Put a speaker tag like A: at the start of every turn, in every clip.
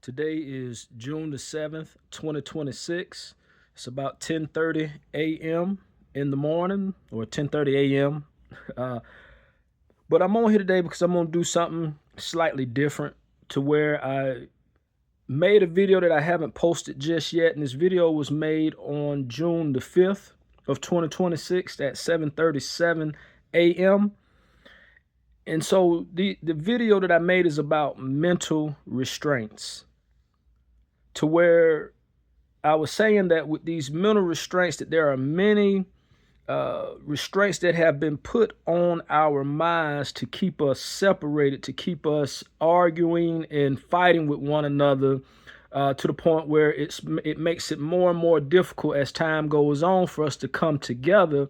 A: Today is June the 7th, 2026. It's about 10:30 a.m. in the morning or 10:30 a.m. Uh, but I'm on here today because I'm going to do something slightly different to where I made a video that I haven't posted just yet. And this video was made on June the 5th of 2026 at 7:37 a.m. And so the video that I made is about mental restraints, to where I was saying that with these mental restraints, that there are many restraints that have been put on our minds to keep us separated, to keep us arguing and fighting with one another, to the point where it makes it more and more difficult as time goes on for us to come together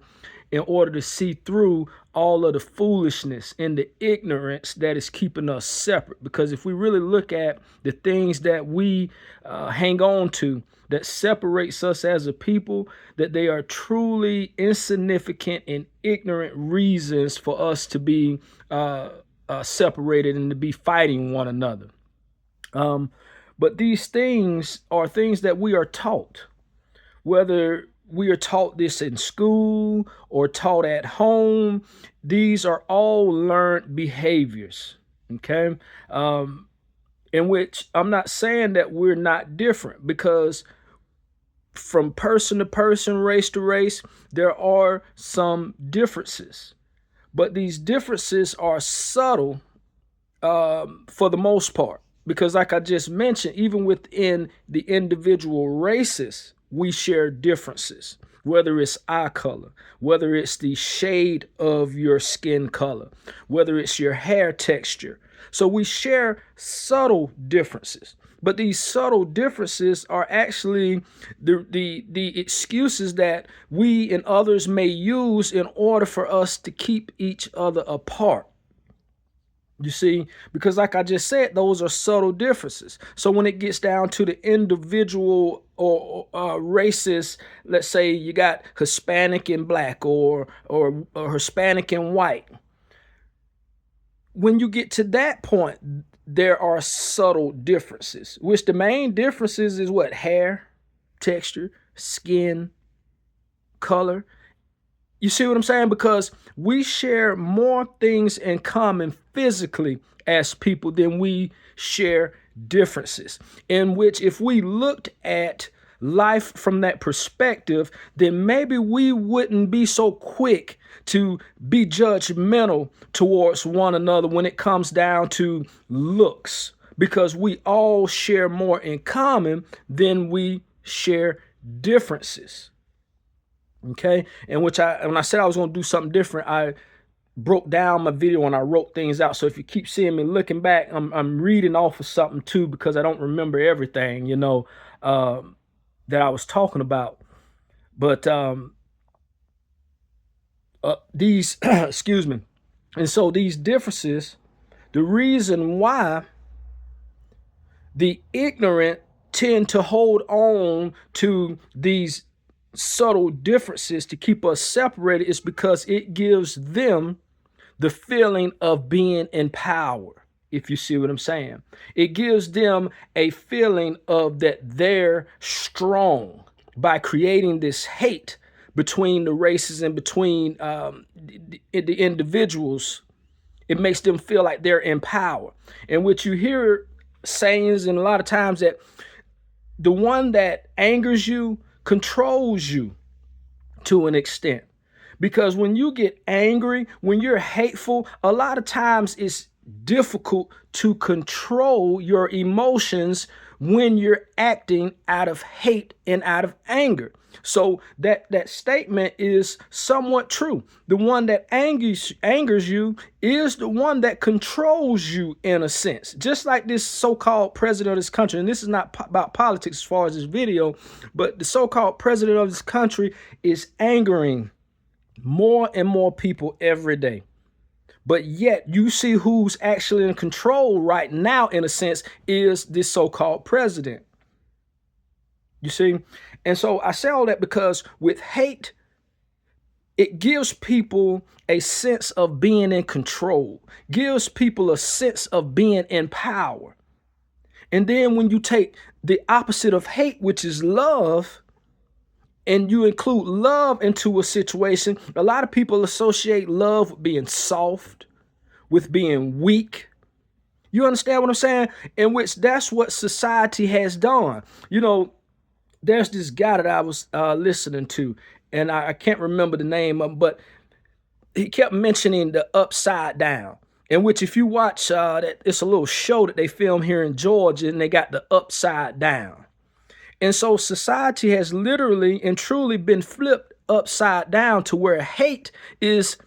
A: in order to see through all of the foolishness and the ignorance that is keeping us separate. Because if we really look at the things that we hang on to that separates us as a people, that they are truly insignificant and ignorant reasons for us to be separated and to be fighting one another. But these things are things that we are taught, whether we are taught this in school or taught at home. These are all learned behaviors, okay? In which I'm not saying that we're not different, because from person to person, race to race, there are some differences. But these differences are subtle for the most part. Because like I just mentioned, even within the individual races, we share differences, whether it's eye color, whether it's the shade of your skin color, whether it's your hair texture. So we share subtle differences. But these subtle differences are actually the excuses that we and others may use in order for us to keep each other apart. You see, because like I just said, those are subtle differences. So when it gets down to the individual or races, let's say you got Hispanic and black, or Hispanic and white. When you get to that point, there are subtle differences, which the main differences is what? Hair, texture, skin, color. You see what I'm saying? Because we share more things in common physically as people than we share differences. In which, if we looked at life from that perspective, then maybe we wouldn't be so quick to be judgmental towards one another when it comes down to looks, because we all share more in common than we share differences. Okay, and when I said I was going to do something different, I broke down my video and I wrote things out. So if you keep seeing me looking back, I'm reading off of something too, because I don't remember everything, that I was talking about. But these, excuse me, and so these differences, the reason why the ignorant tend to hold on to these subtle differences to keep us separated is because it gives them the feeling of being in power. If you see what I'm saying, it gives them a feeling of that they're strong by creating this hate between the races and between the individuals. It makes them feel like they're in power. And what you hear sayings, and a lot of times, that the one that angers you controls you to an extent. Because when you get angry, when you're hateful, a lot of times it's difficult to control your emotions when you're acting out of hate and out of anger. So that statement is somewhat true. The one that angers you is the one that controls you in a sense. Just like this so-called president of this country, and this is not about politics as far as this video, but the so-called president of this country is angering more and more people every day. But yet you see who's actually in control right now, in a sense, is this so-called president. You see? And so I say all that because with hate, it gives people a sense of being in control, gives people a sense of being in power. And then when you take the opposite of hate, which is love, and you include love into a situation, a lot of people associate love with being soft, with being weak. You understand what I'm saying? In which that's what society has done. You know, there's this guy that I was listening to, and I can't remember the name of him, but he kept mentioning the upside down. In which, if you watch that, it's a little show that they film here in Georgia, and they got the upside down. And so society has literally and truly been flipped upside down to where hate is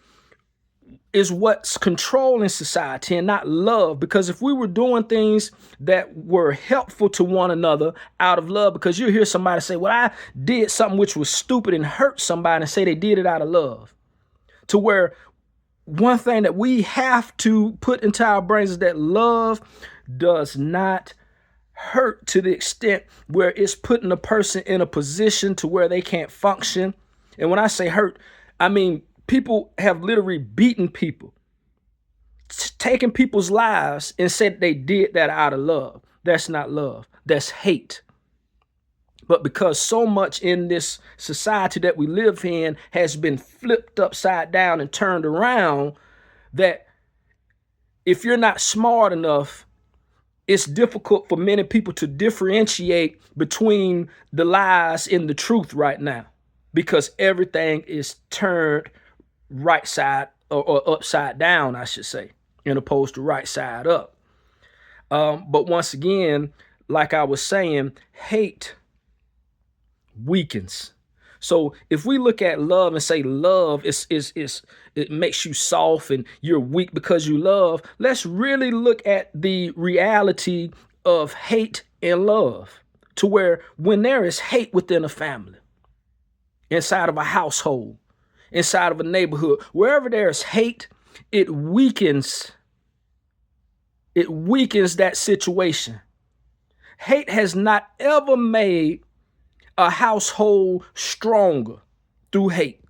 A: what's controlling society and not love. Because if we were doing things that were helpful to one another out of love, because you hear somebody say, well, I did something which was stupid and hurt somebody, and say they did it out of love. To where one thing that we have to put into our brains is that love does not hurt to the extent where it's putting a person in a position to where they can't function. And when I say hurt, I mean people have literally beaten people, taken people's lives, and said they did that out of love. That's not love. That's hate. But because so much in this society that we live in has been flipped upside down and turned around, that if you're not smart enough, it's difficult for many people to differentiate between the lies and the truth right now, because everything is turned right side or upside down, I should say, in opposed to right side up. But once again, like I was saying, hate weakens. So if we look at love and say love is it makes you soft and you're weak because you love, let's really look at the reality of hate and love. To where when there is hate within a family, inside of a household, inside of a neighborhood, wherever there's hate, it weakens that situation. Hate has not ever made a household stronger through hate.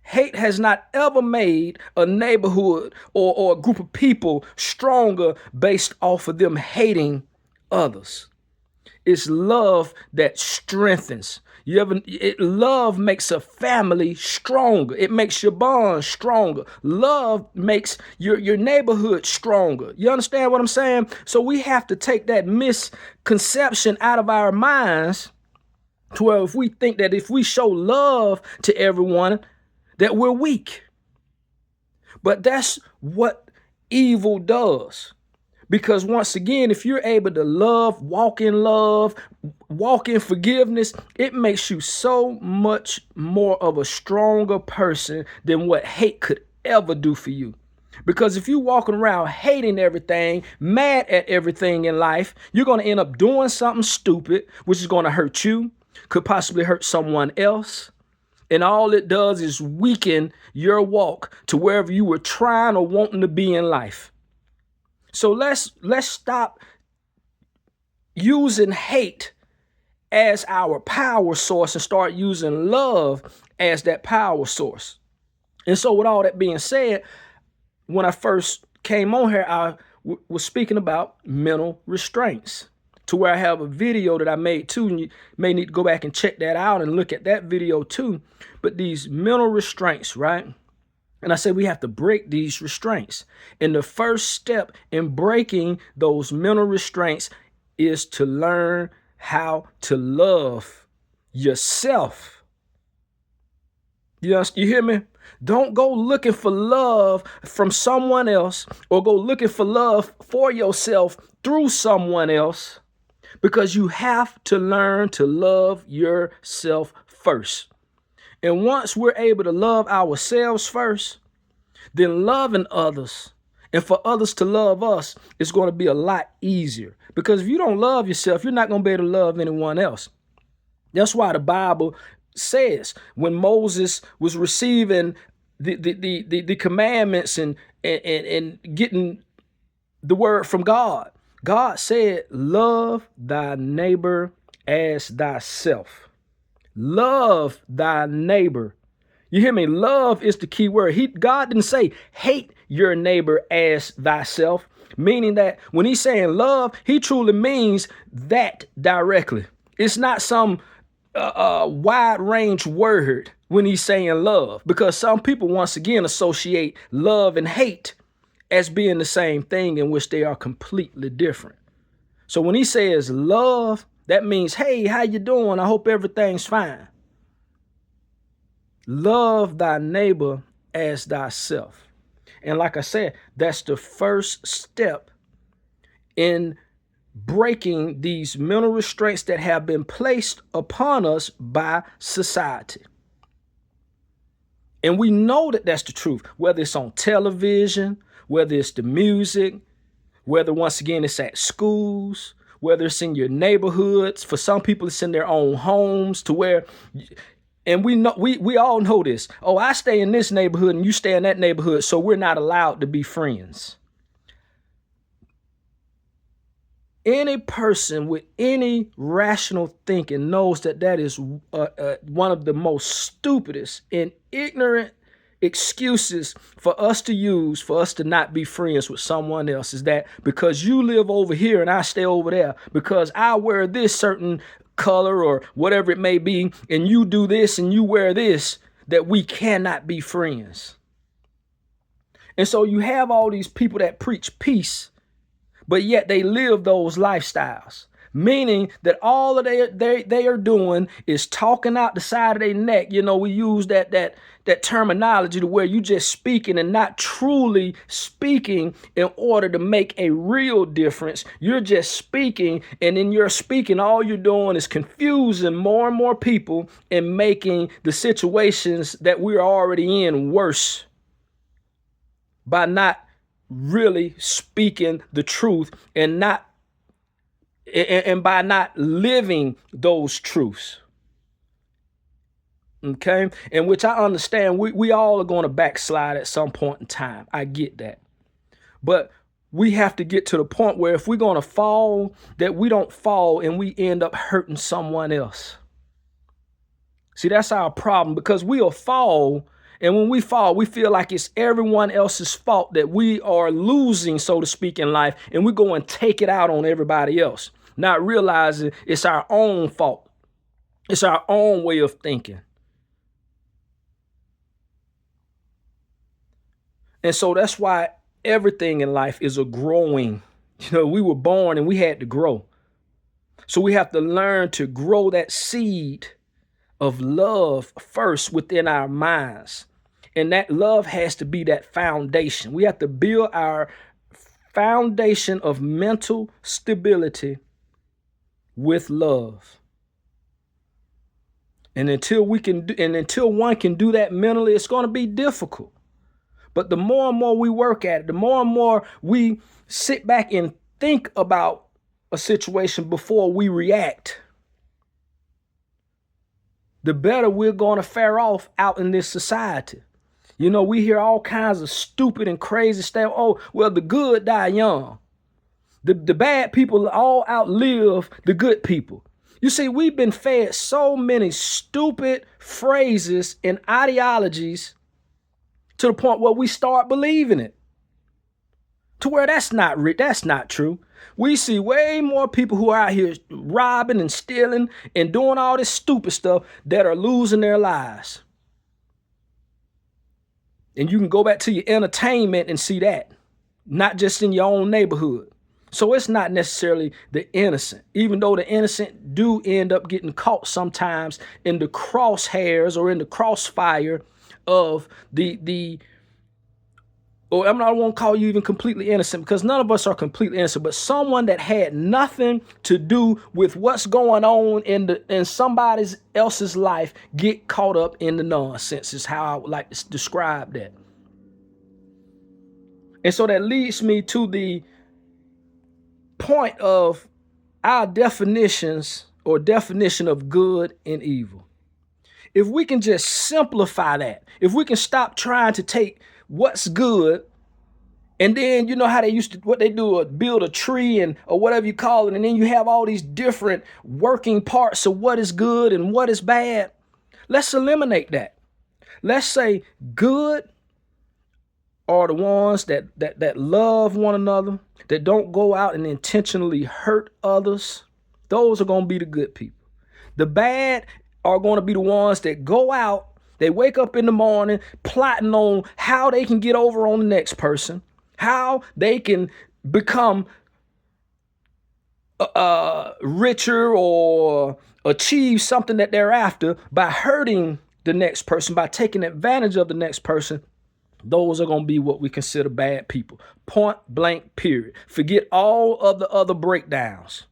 A: Hate has not ever made a neighborhood or a group of people stronger based off of them hating others. It's love that strengthens. Love makes a family stronger. It makes your bond stronger. Love makes your neighborhood stronger. You understand what I'm saying? So we have to take that misconception out of our minds, to where if we think that if we show love to everyone, that we're weak. But that's what evil does. Because once again, if you're able to love, walk in forgiveness, it makes you so much more of a stronger person than what hate could ever do for you. Because if you're walking around hating everything, mad at everything in life, you're going to end up doing something stupid, which is going to hurt you, could possibly hurt someone else. And all it does is weaken your walk to wherever you were trying or wanting to be in life. So let's stop using hate as our power source and start using love as that power source. And so with all that being said, when I first came on here, I was speaking about mental restraints, to where I have a video that I made too, and you may need to go back and check that out and look at that video too. But these mental restraints, right? And I said we have to break these restraints. And the first step in breaking those mental restraints is to learn how to love yourself. You hear me? Don't go looking for love from someone else, or go looking for love for yourself through someone else, because you have to learn to love yourself first. And once we're able to love ourselves first, then loving others and for others to love us is going to be a lot easier. Because if you don't love yourself, you're not going to be able to love anyone else. That's why the Bible says when Moses was receiving the commandments and getting the word from God, God said, love thy neighbor as thyself. Love thy neighbor. You hear me? Love is the key word. God didn't say hate your neighbor as thyself. meaning that when he's saying love, he truly means that directly. It's not some wide range word when he's saying love, because some people once again associate love and hate as being the same thing, in which they are completely different. So when he says love, that means, hey, how you doing? I hope everything's fine. Love thy neighbor as thyself. And like I said, that's the first step in breaking these mental restraints that have been placed upon us by society. And we know that that's the truth, whether it's on television, whether it's the music, whether once again it's at schools, whether it's in your neighborhoods. For some people, it's in their own homes, to where, and we know, we all know this. Oh, I stay in this neighborhood and you stay in that neighborhood, so we're not allowed to be friends. Any person with any rational thinking knows that that is one of the most stupidest and ignorant excuses for us to use for us to not be friends with someone else, is that because you live over here and I stay over there, because I wear this certain color or whatever it may be, and you do this and you wear this, that we cannot be friends. And so you have all these people that preach peace, but yet they live those lifestyles, meaning that all of they are doing is talking out the side of their neck. You know, we use that terminology to where you just speaking and not truly speaking in order to make a real difference. You're just speaking, and in your speaking, all you're doing is confusing more and more people and making the situations that we're already in worse by not really speaking the truth and by not living those truths. Okay, and which I understand we all are going to backslide at some point in time. I get that. But we have to get to the point where if we're going to fall, that we don't fall and we end up hurting someone else. See, that's our problem, because we'll fall. And when we fall, we feel like it's everyone else's fault that we are losing, so to speak, in life. And we go and take it out on everybody else, not realizing it's our own fault. It's our own way of thinking. And so that's why everything in life is a growing. You know, we were born and we had to grow. So we have to learn to grow that seed of love first within our minds. And that love has to be that foundation. We have to build our foundation of mental stability with love. And until one can do that mentally, it's going to be difficult. But the more and more we work at it, the more and more we sit back and think about a situation before we react, the better we're going to fare off out in this society. You know, we hear all kinds of stupid and crazy stuff. Oh, well, the good die young. The bad people all outlive the good people. You see, we've been fed so many stupid phrases and ideologies to the point where we start believing it. To where that's not true. We see way more people who are out here robbing and stealing and doing all this stupid stuff that are losing their lives. And you can go back to your entertainment and see that, not just in your own neighborhood. So it's not necessarily the innocent, even though the innocent do end up getting caught sometimes in the crosshairs or in the crossfire of or I won't call you even completely innocent, because none of us are completely innocent, but someone that had nothing to do with what's going on in somebody else's life get caught up in the nonsense, is how I would like to describe that. And so that leads me to the point of our definitions or definition of good and evil. If we can just simplify that, if we can stop trying to take what's good, and then you know how they used to, what they do, build a tree or whatever you call it, and then you have all these different working parts of what is good and what is bad. Let's eliminate that. Let's say good are the ones that love one another, that don't go out and intentionally hurt others. Those are going to be the good people. The bad are going to be the ones that go out, they wake up in the morning plotting on how they can get over on the next person, how they can become richer or achieve something that they're after by hurting the next person, by taking advantage of the next person. Those are going to be what we consider bad people. Point blank, period. Forget all of the other breakdowns.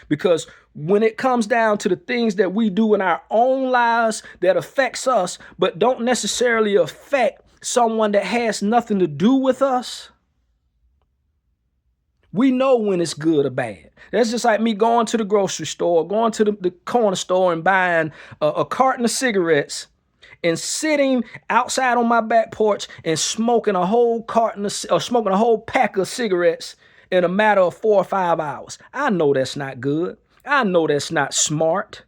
A: Because when it comes down to the things that we do in our own lives that affects us, but don't necessarily affect someone that has nothing to do with us, we know when it's good or bad. That's just like me going to the grocery store, going to the corner store and buying a carton of cigarettes and sitting outside on my back porch and smoking a whole smoking a whole pack of cigarettes in a matter of 4 or 5 hours. I know that's not good. I know that's not smart.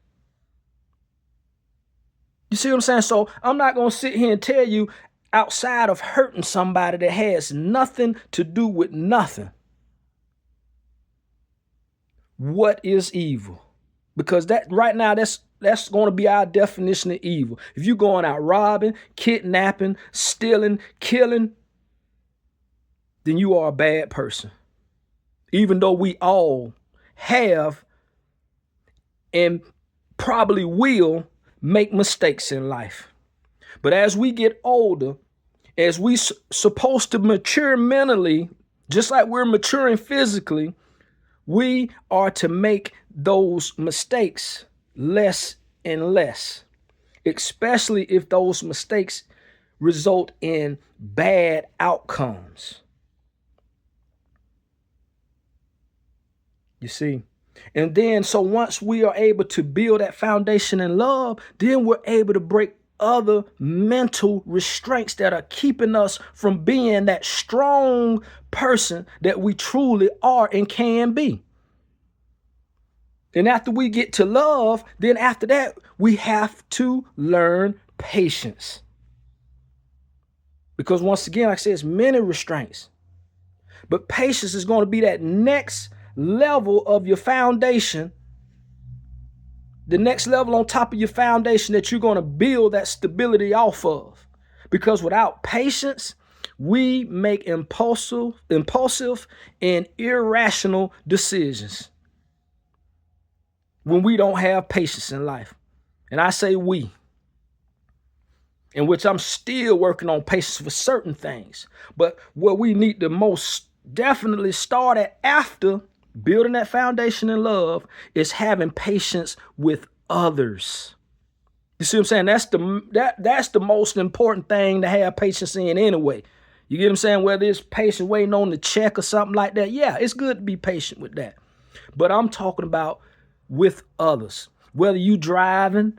A: You see what I'm saying? So I'm not going to sit here and tell you, outside of hurting somebody that has nothing to do with nothing, what is evil. Because that right now, that's going to be our definition of evil. If you're going out robbing, kidnapping, stealing, killing, then you are a bad person. Even though we all have and probably will make mistakes in life. But as we get older, as we supposed to mature mentally, just like we're maturing physically, we are to make those mistakes less and less, especially if those mistakes result in bad outcomes. You see? And then, so once we are able to build that foundation in love, then we're able to break other mental restraints that are keeping us from being that strong person that we truly are and can be. And after we get to love, then after that, we have to learn patience. Because once again, like I said, it's many restraints. But patience is going to be that next level of your foundation, the next level on top of your foundation that you're going to build that stability off of. Because without patience, we make impulsive and irrational decisions when we don't have patience in life. And I say we, in which I'm still working on patience for certain things. But what we need to most definitely start at after building that foundation in love is having patience with others. You see what I'm saying? That's the most important thing to have patience in anyway. You get what I'm saying? Whether it's patience waiting on the check or something like that. Yeah, it's good to be patient with that. But I'm talking about with others. Whether you driving,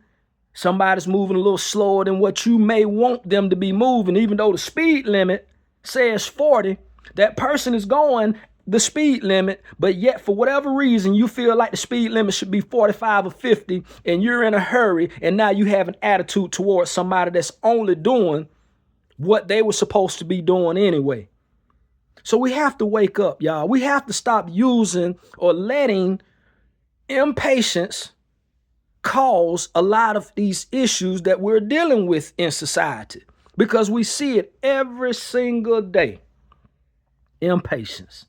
A: somebody's moving a little slower than what you may want them to be moving, even though the speed limit says 40, that person is going the speed limit, but yet for whatever reason, you feel like the speed limit should be 45 or 50 and you're in a hurry, and now you have an attitude towards somebody that's only doing what they were supposed to be doing anyway. So we have to wake up, y'all. We have to stop using or letting impatience cause a lot of these issues that we're dealing with in society, because we see it every single day. Impatience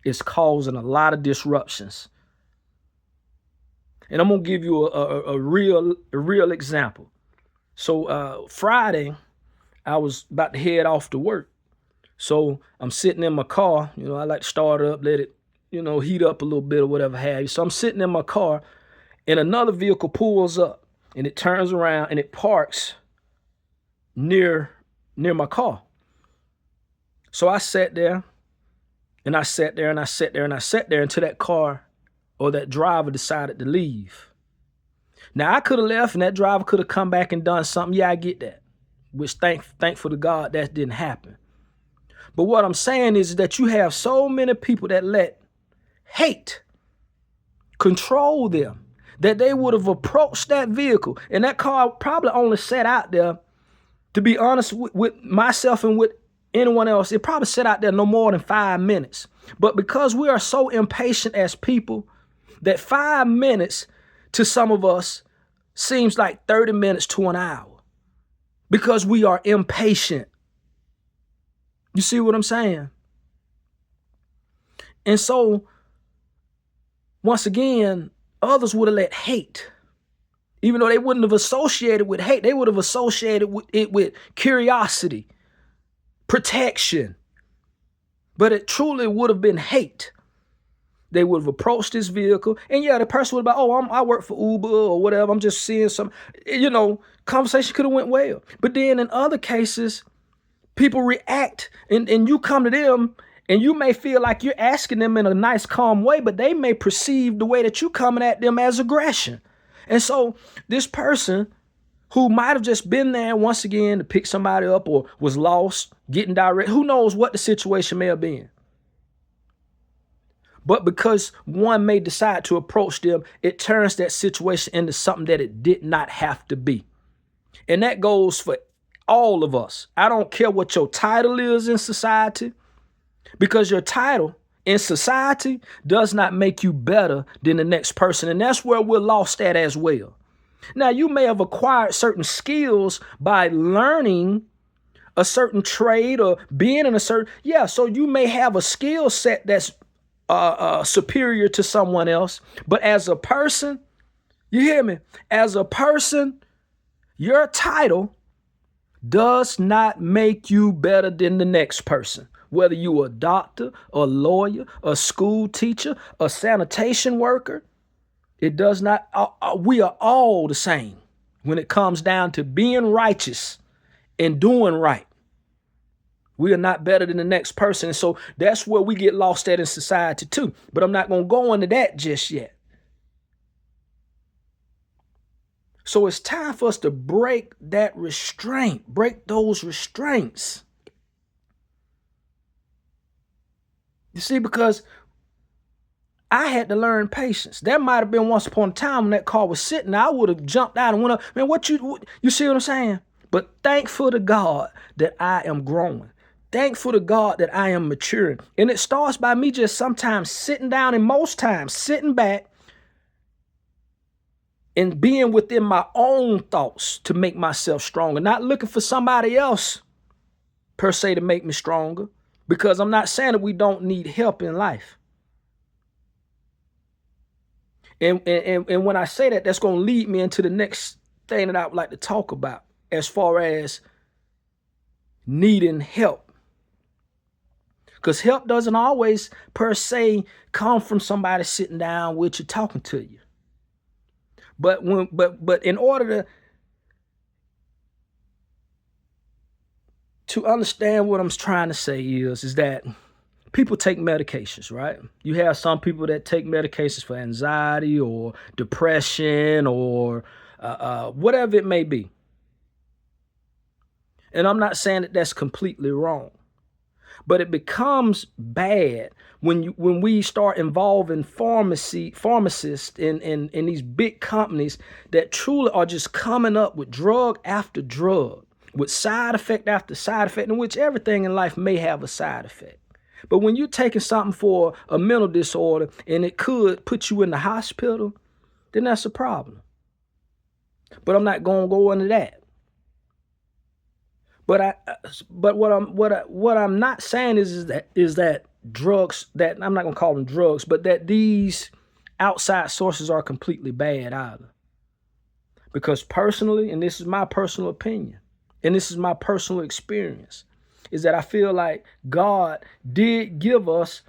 A: is causing a lot of disruptions. And I'm going to give you a real example. So Friday, I was about to head off to work. So I'm sitting in my car. You know, I like to start it up, let it, heat up a little bit or whatever have you. So I'm sitting in my car and another vehicle pulls up and it turns around and it parks near my car. So I sat there and I sat there and I sat there and I sat there until that car or that driver decided to leave. Now, I could have left and that driver could have come back and done something. Yeah, I get that. Which thankful to God that didn't happen. But what I'm saying is that you have so many people that let hate control them, that they would have approached that vehicle. And that car probably only sat out there, to be honest with myself and with anyone else, it probably sit out there no more than 5 minutes. But because we are so impatient as people, that 5 minutes to some of us seems like 30 minutes to an hour, because we are impatient. You see what I'm saying? And so, once again, others would have let hate, even though they wouldn't have associated with hate, they would have associated with it with curiosity, protection. But it truly would have been hate. They would have approached this vehicle, and yeah, the person would have been, oh, I work for Uber or whatever. I'm just seeing some, conversation could have went well. But then in other cases, people react, and you come to them, and you may feel like you're asking them in a nice, calm way, but they may perceive the way that you're coming at them as aggression. And so this person who might have just been there once again to pick somebody up or was lost, getting direct, who knows what the situation may have been. But because one may decide to approach them, it turns that situation into something that it did not have to be. And that goes for all of us. I don't care what your title is in society, because your title in society does not make you better than the next person. And that's where we're lost at as well. Now, you may have acquired certain skills by learning a certain trade or being in a certain, so you may have a skill set that's superior to someone else. But as a person, you hear me? As a person, your title does not make you better than the next person. Whether you're a doctor, a lawyer, a school teacher, a sanitation worker, it does not. We are all the same when it comes down to being righteous and doing right. We are not better than the next person. And so that's where we get lost at in society too. But I'm not going to go into that just yet. So it's time for us to break that restraint, break those restraints. You see, because I had to learn patience. There might have been once upon a time when that car was sitting, I would have jumped out and went up. Man, you see what I'm saying? But thankful to God that I am growing. Thankful to God that I am maturing. And it starts by me just sometimes sitting down, and most times sitting back and being within my own thoughts to make myself stronger. Not looking for somebody else per se to make me stronger. Because I'm not saying that we don't need help in life. And when I say that, that's going to lead me into the next thing that I would like to talk about as far as needing help. Because help doesn't always per se come from somebody sitting down with you talking to you. But in order to understand what I'm trying to say is that people take medications, right? You have some people that take medications for anxiety or depression or whatever it may be. And I'm not saying that that's completely wrong, but it becomes bad when we start involving pharmacists in these big companies that truly are just coming up with drug after drug, with side effect after side effect, in which everything in life may have a side effect. But when you're taking something for a mental disorder and it could put you in the hospital, then that's a problem. But I'm not going to go into that. But what I'm not saying is that drugs, that I'm not going to call them drugs, but that these outside sources are completely bad either. Because personally, and this is my personal opinion, and this is my personal experience, is that I feel like God did give us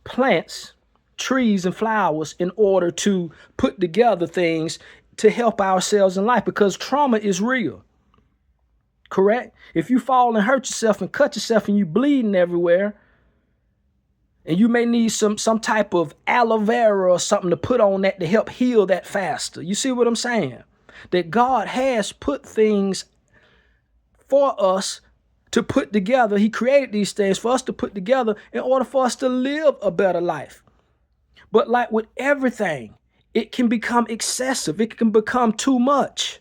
A: plants, trees, and flowers in order to put together things to help ourselves in life, because trauma is real. Correct? If you fall and hurt yourself and cut yourself and you bleeding everywhere, and you may need some type of aloe vera or something to put on that to help heal that faster. You see what I'm saying? That God has put things for us to put together. He created these things for us to put together in order for us to live a better life. But like with everything, it can become excessive. It can become too much.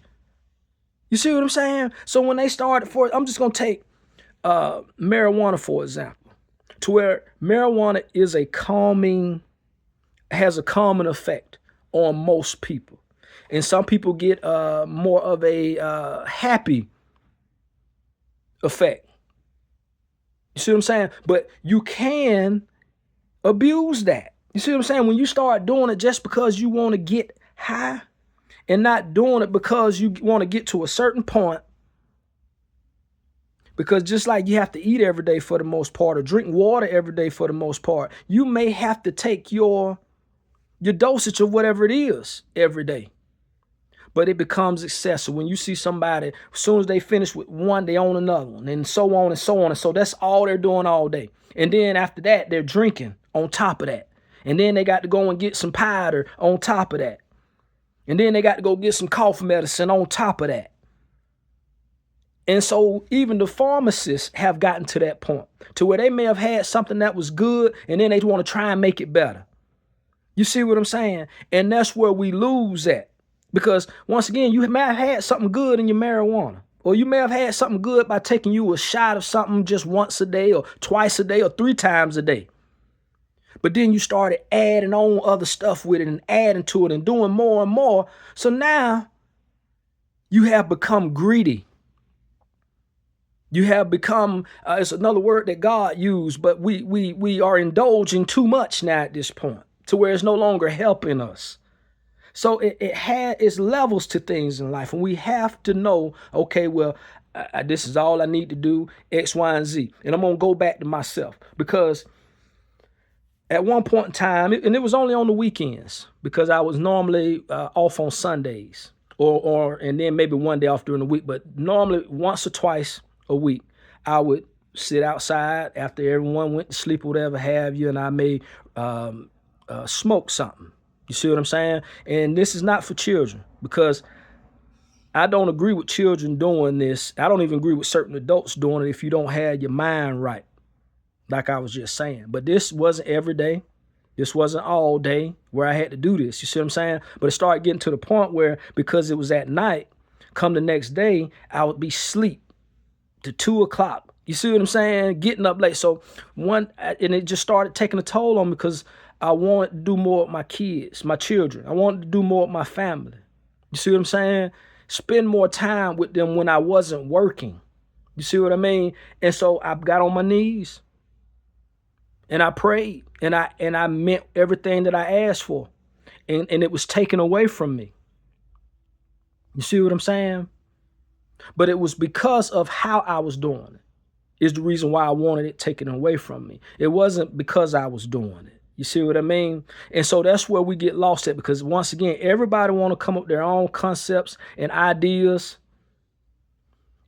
A: You see what I'm saying? So when they started I'm just going to take marijuana, for example, to where marijuana is has a calming effect on most people. And some people get more of a happy effect. You see what I'm saying? But you can abuse that. You see what I'm saying? When you start doing it just because you want to get high and not doing it because you want to get to a certain point, because just like you have to eat every day for the most part or drink water every day for the most part, you may have to take your dosage of whatever it is every day. But it becomes excessive when you see somebody, as soon as they finish with one, they own another one, and so on and so on. And so that's all they're doing all day. And then after that, they're drinking on top of that. And then they got to go and get some powder on top of that. And then they got to go get some cough medicine on top of that. And so even the pharmacists have gotten to that point to where they may have had something that was good, and then they want to try and make it better. You see what I'm saying? And that's where we lose at. Because once again, you may have had something good in your marijuana, or you may have had something good by taking you a shot of something just once a day or twice a day or 3 times a day. But then you started adding on other stuff with it and adding to it and doing more and more. So now you have become greedy. You have become, it's another word that God used, but we are indulging too much now at this point to where it's no longer helping us. So it has its levels to things in life, and we have to know, okay, well, this is all I need to do, X, Y, and Z. And I'm going to go back to myself, because at one point in time, and it was only on the weekends, because I was normally off on Sundays, and then maybe one day off during the week, but normally once or twice a week, I would sit outside after everyone went to sleep or whatever have you, and I may smoke something. You see what I'm saying? And this is not for children, because I don't agree with children doing this. I don't even agree with certain adults doing it if you don't have your mind right, like I was just saying. But this wasn't every day. This wasn't all day where I had to do this. You see what I'm saying? But it started getting to the point where, because it was at night, come the next day, I would be asleep to 2 o'clock. You see what I'm saying? Getting up late. So and it just started taking a toll on me, because I wanted to do more with my kids, my children. I wanted to do more with my family. You see what I'm saying? Spend more time with them when I wasn't working. You see what I mean? And so I got on my knees and I prayed, and I meant everything that I asked for, and it was taken away from me. You see what I'm saying? But it was because of how I was doing it is the reason why I wanted it taken away from me. It wasn't because I was doing it. You see what I mean? And so that's where we get lost at, because once again, everybody want to come up with their own concepts and ideas.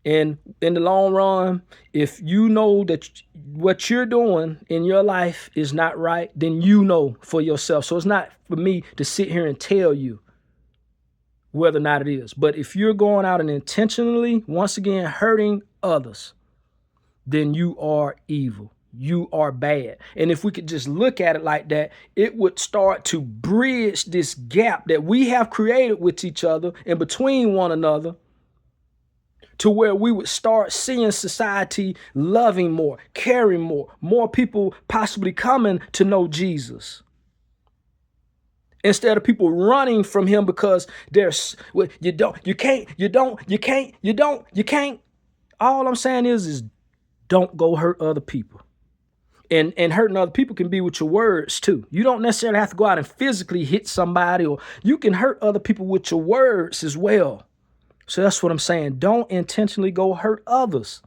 A: And in the long run, if you know that what you're doing in your life is not right, then you know for yourself. So it's not for me to sit here and tell you whether or not it is. But if you're going out and intentionally, once again, hurting others, then you are evil. You are bad. And if we could just look at it like that, it would start to bridge this gap that we have created with each other and between one another, to where we would start seeing society loving more, caring more people possibly coming to know Jesus, instead of people running from him because you can't. All I'm saying is don't go hurt other people. And hurting other people can be with your words too. You don't necessarily have to go out and physically hit somebody, or you can hurt other people with your words as well. So that's what I'm saying. Don't intentionally go hurt others.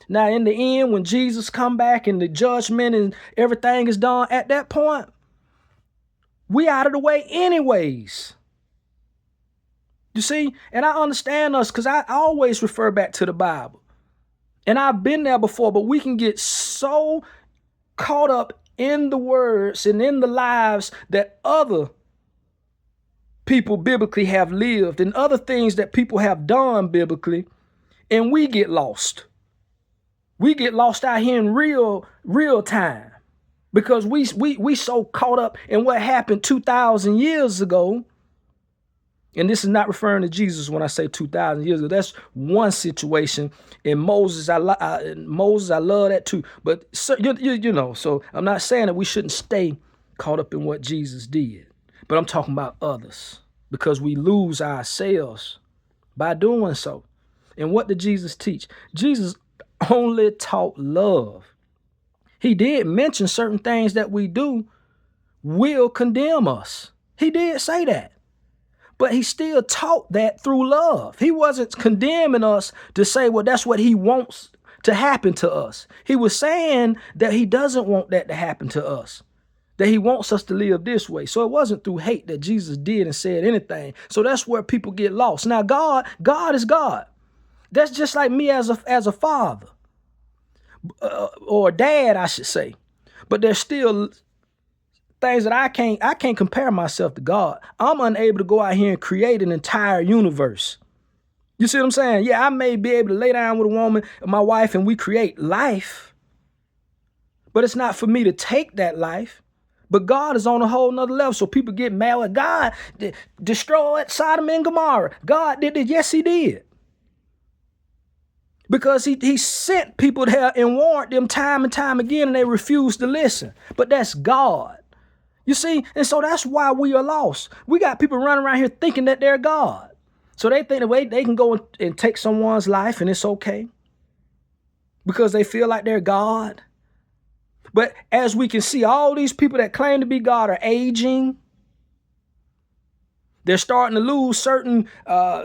A: Now, in the end, when Jesus come back and the judgment and everything is done, at that point, we out of the way anyways. You see? And I understand us, because I always refer back to the Bible. And I've been there before, but we can get so caught up in the words and in the lives that other people biblically have lived and other things that people have done biblically, and we get lost. We get lost out here in real time, because we so caught up in what happened 2,000 years ago And this is not referring to Jesus when I say 2,000 years ago. That's one situation. In Moses, I love that too. But so I'm not saying that we shouldn't stay caught up in what Jesus did. But I'm talking about others, because we lose ourselves by doing so. And what did Jesus teach? Jesus only taught love. He did mention certain things that we do will condemn us. He did say that. But he still taught that through love. He wasn't condemning us to say, well, that's what he wants to happen to us. He was saying that he doesn't want that to happen to us, that he wants us to live this way. So it wasn't through hate that Jesus did and said anything. So that's where people get lost. Now, God is God. That's just like me as a father, or a dad, I should say. But there's still things that I can't compare myself to God. I'm unable to go out here and create an entire universe. You see what I'm saying? Yeah, I may be able to lay down with a woman, my wife, and we create life. But it's not for me to take that life. But God is on a whole nother level. So people get mad with God, destroyed Sodom and Gomorrah. God did it. Yes, he did. Because he sent people there and warned them time and time again, and they refused to listen. But that's God. You see, and so that's why we are lost. We got people running around here thinking that they're God. So they think that they can go and take someone's life and it's okay because they feel like they're God. But as we can see, all these people that claim to be God are aging. They're starting to lose certain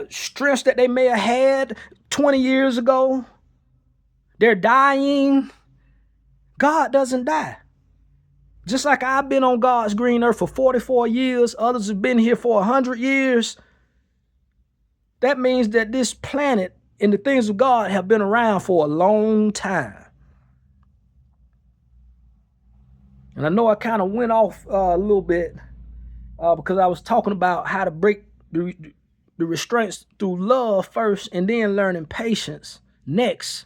A: strengths that they may have had 20 years ago. They're dying. God doesn't die. Just like I've been on God's green earth for 44 years, others have been here for 100 years. That means that this planet and the things of God have been around for a long time. And I know I kind of went off a little bit because I was talking about how to break the restraints through love first and then learning patience next.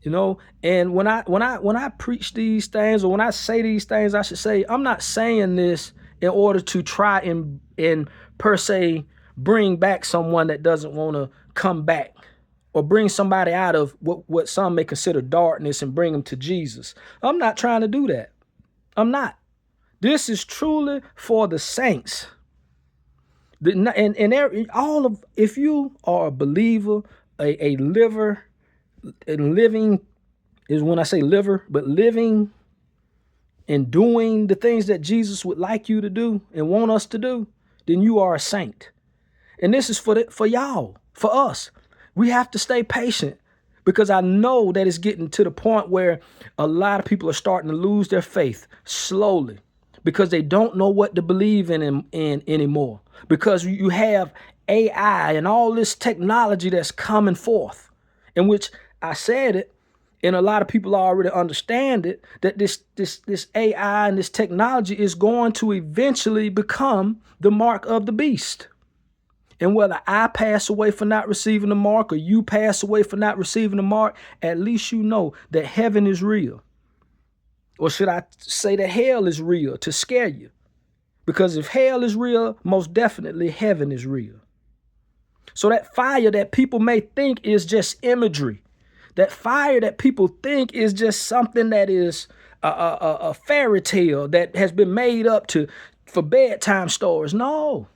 A: You know, and when I preach these things, or when I say these things, I should say, I'm not saying this in order to try and per se bring back someone that doesn't want to come back, or bring somebody out of what some may consider darkness and bring them to Jesus. I'm not trying to do that. I'm not. This is truly for the saints. If you are a believer, a liver, and living is when I say liver, but living and doing the things that Jesus would like you to do and want us to do, then you are a saint. And this is for y'all, for us. We have to stay patient, because I know that it's getting to the point where a lot of people are starting to lose their faith slowly because they don't know what to believe in anymore. Because you have AI and all this technology that's coming forth, in which I said it, and a lot of people already understand it, that this AI and this technology is going to eventually become the mark of the beast. And whether I pass away for not receiving the mark, or you pass away for not receiving the mark, at least you know that heaven is real. Or should I say that hell is real, to scare you? Because if hell is real, most definitely heaven is real. So that fire that people may think is just imagery, that fire that people think is just something that is a fairy tale that has been made up for bedtime stories. No,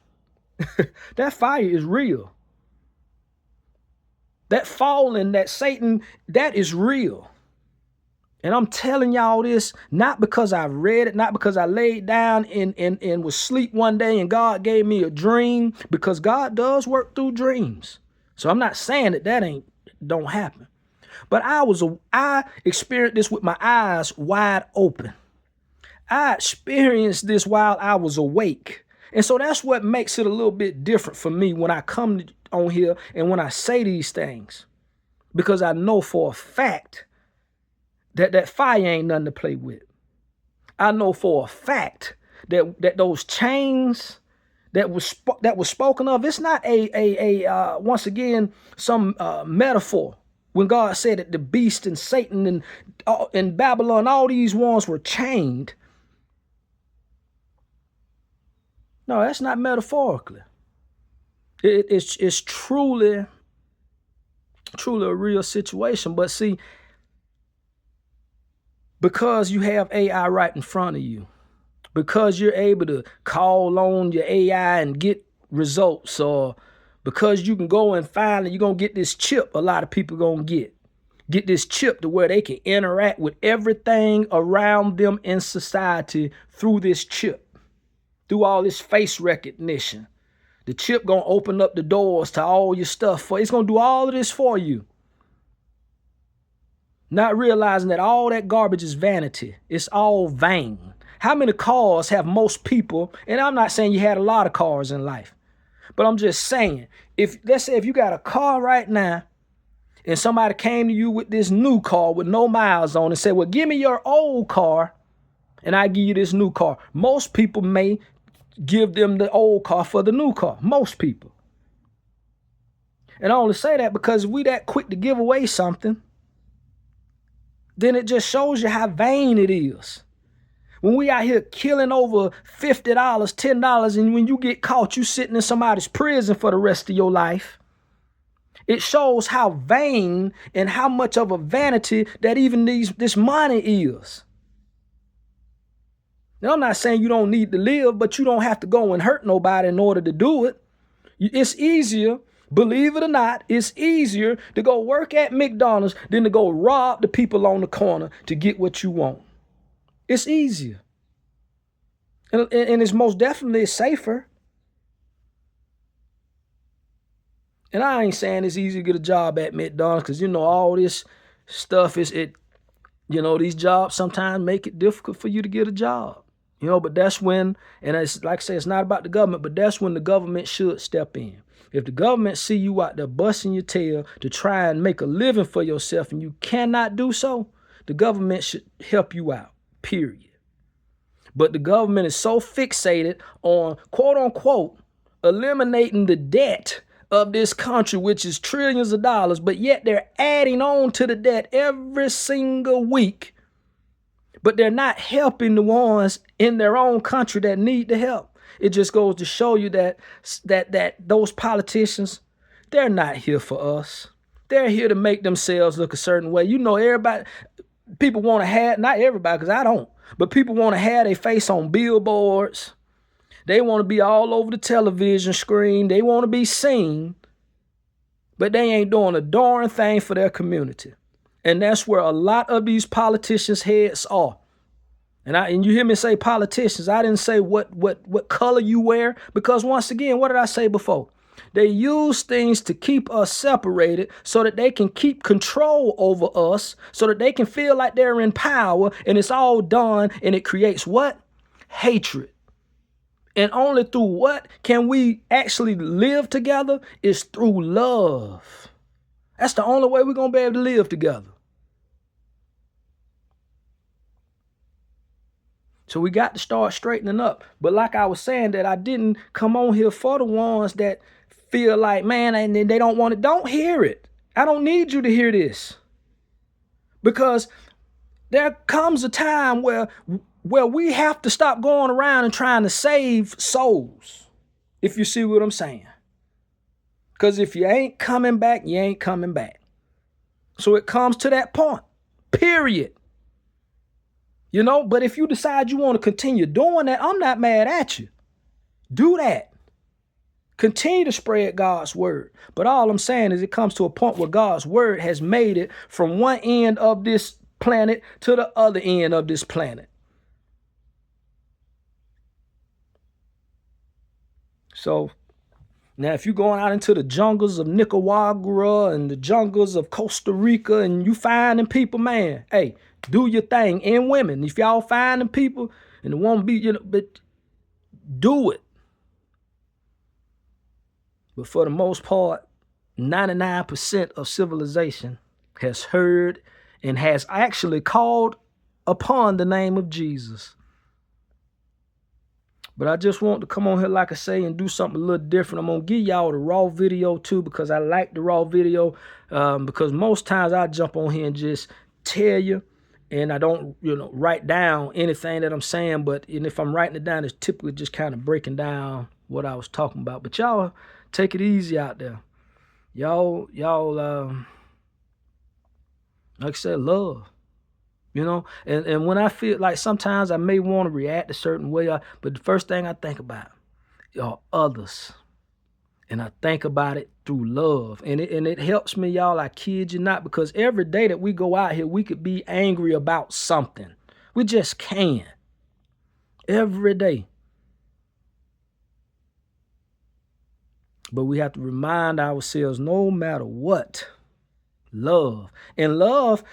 A: that fire is real. That falling, that Satan, that is real. And I'm telling y'all this, not because I read it, not because I laid down and was asleep one day and God gave me a dream, because God does work through dreams. So I'm not saying that don't happen. But I experienced this with my eyes wide open. I experienced this while I was awake. And so that's what makes it a little bit different for me when I come on here and when I say these things. Because I know for a fact that fire ain't nothing to play with. I know for a fact that those chains that was spoken of, it's not once again some metaphor. When God said that the beast and Satan and Babylon, all these ones were chained, No, that's not metaphorically. It's truly a real situation. But see, because you have AI right in front of you, because you're able to call on your AI and get results, or because you can go and find and you're going to get this chip a lot of people going to get this chip to where they can interact with everything around them in society through this chip, through all this face recognition. The chip going to open up the doors to all your stuff. It's going to do all of this for you. Not realizing that all that garbage is vanity. It's all vain. How many cars have most people? And I'm not saying you had a lot of cars in life, but I'm just saying, let's say if you got a car right now and somebody came to you with this new car with no miles on and said, well, give me your old car and I give you this new car. Most people may give them the old car for the new car. Most people. And I only say that because we that quick to give away something, then it just shows you how vain it is. When we out here killing over $50, $10, and when you get caught, you sitting in somebody's prison for the rest of your life. It shows how vain and how much of a vanity that even this money is. Now, I'm not saying you don't need to live, but you don't have to go and hurt nobody in order to do it. It's easier, believe it or not, it's easier to go work at McDonald's than to go rob the people on the corner to get what you want. It's easier. And it's most definitely safer. And I ain't saying it's easy to get a job at McDonald's because, all this stuff these jobs sometimes make it difficult for you to get a job. But that's when, and it's like I say, it's not about the government, but that's when the government should step in. If the government see you out there busting your tail to try and make a living for yourself and you cannot do so, the government should help you out, period. But the government is so fixated on, quote unquote, eliminating the debt of this country, which is trillions of dollars, but yet they're adding on to the debt every single week. But they're not helping the ones in their own country that need the help. It just goes to show you that those politicians, they're not here for us. They're here to make themselves look a certain way. Everybody, people want to have, not everybody, because I don't, but people want to have their face on billboards. They want to be all over the television screen. They want to be seen, but they ain't doing a darn thing for their community. And that's where a lot of these politicians' heads are. And you hear me say politicians. I didn't say what color you wear, because once again, what did I say before? They use things to keep us separated so that they can keep control over us, so that they can feel like they're in power, and it's all done, and it creates what? Hatred. And only through what can we actually live together is through love. That's the only way we're going to be able to live together. So we got to start straightening up. But like I was saying, that I didn't come on here for the ones that feel like, man, and they don't want it. Don't hear it. I don't need you to hear this. Because there comes a time where we have to stop going around and trying to save souls, if you see what I'm saying. Because if you ain't coming back, you ain't coming back. So it comes to that point, period. But if you decide you want to continue doing that, I'm not mad at you. Do that. Continue to spread God's word. But all I'm saying is it comes to a point where God's word has made it from one end of this planet to the other end of this planet. So now if you're going out into the jungles of Nicaragua and the jungles of Costa Rica and you finding people, man, hey, do your thing. And women, if y'all finding people and it won't be, but do it. But for the most part, 99% of civilization has heard and has actually called upon the name of Jesus. But I just want to come on here, like I say, and do something a little different. I'm going to give y'all the raw video too, because I like the raw video. Because most times I jump on here and just tell you and I don't, write down anything that I'm saying, and if I'm writing it down, it's typically just kind of breaking down what I was talking about. But y'all take it easy out there. Y'all, like I said, love. And when I feel like sometimes I may want to react a certain way, but the first thing I think about are others. And I think about it through love. And it helps me, y'all, I kid you not, because every day that we go out here, we could be angry about something. We just can. Every day. But we have to remind ourselves, no matter what, love. And love,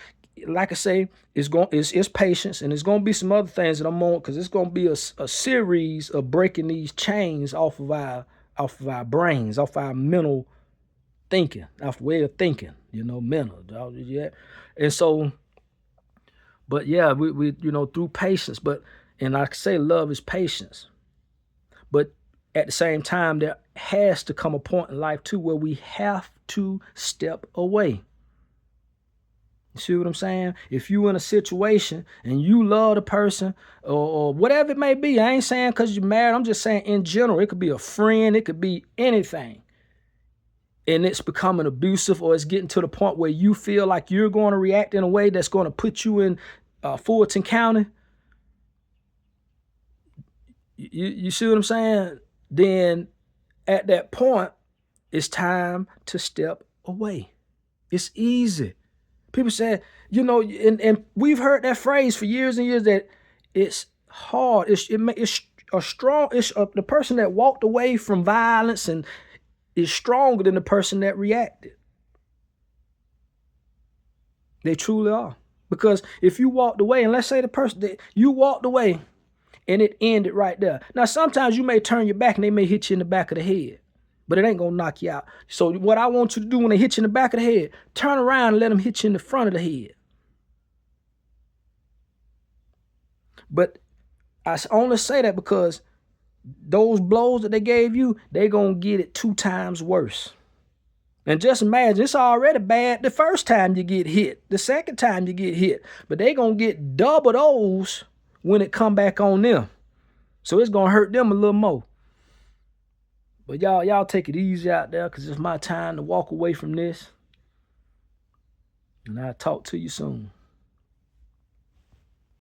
A: like I say, it's patience, and it's gonna be some other things that I'm on, because it's gonna be a series of breaking these chains off of our brains, off our mental thinking, off way of thinking, mental. Yeah. And so, but yeah, we through patience, and like I say, love is patience. But at the same time, there has to come a point in life too where we have to step away. You see what I'm saying? If you in a situation and you love the person, or whatever it may be, I ain't saying because you're married, I'm just saying in general, it could be a friend, it could be anything, and it's becoming abusive, or it's getting to the point where you feel like you're going to react in a way that's going to put you in Fulton County, you see what I'm saying? Then at that point, it's time to step away. It's easy. People say, and we've heard that phrase for years and years, that it's hard. It's the person that walked away from violence and is stronger than the person that reacted. They truly are. Because if you walked away, and let's say the person that you walked away and it ended right there. Now, sometimes you may turn your back and they may hit you in the back of the head, but it ain't going to knock you out. So what I want you to do when they hit you in the back of the head, turn around and let them hit you in the front of the head. But I only say that because those blows that they gave you, they're going to get it 2 times worse. And just imagine, it's already bad the first time you get hit, the second time you get hit, but they're going to get double those when it come back on them. So it's going to hurt them a little more. But y'all take it easy out there, because it's my time to walk away from this. And I'll talk to you soon.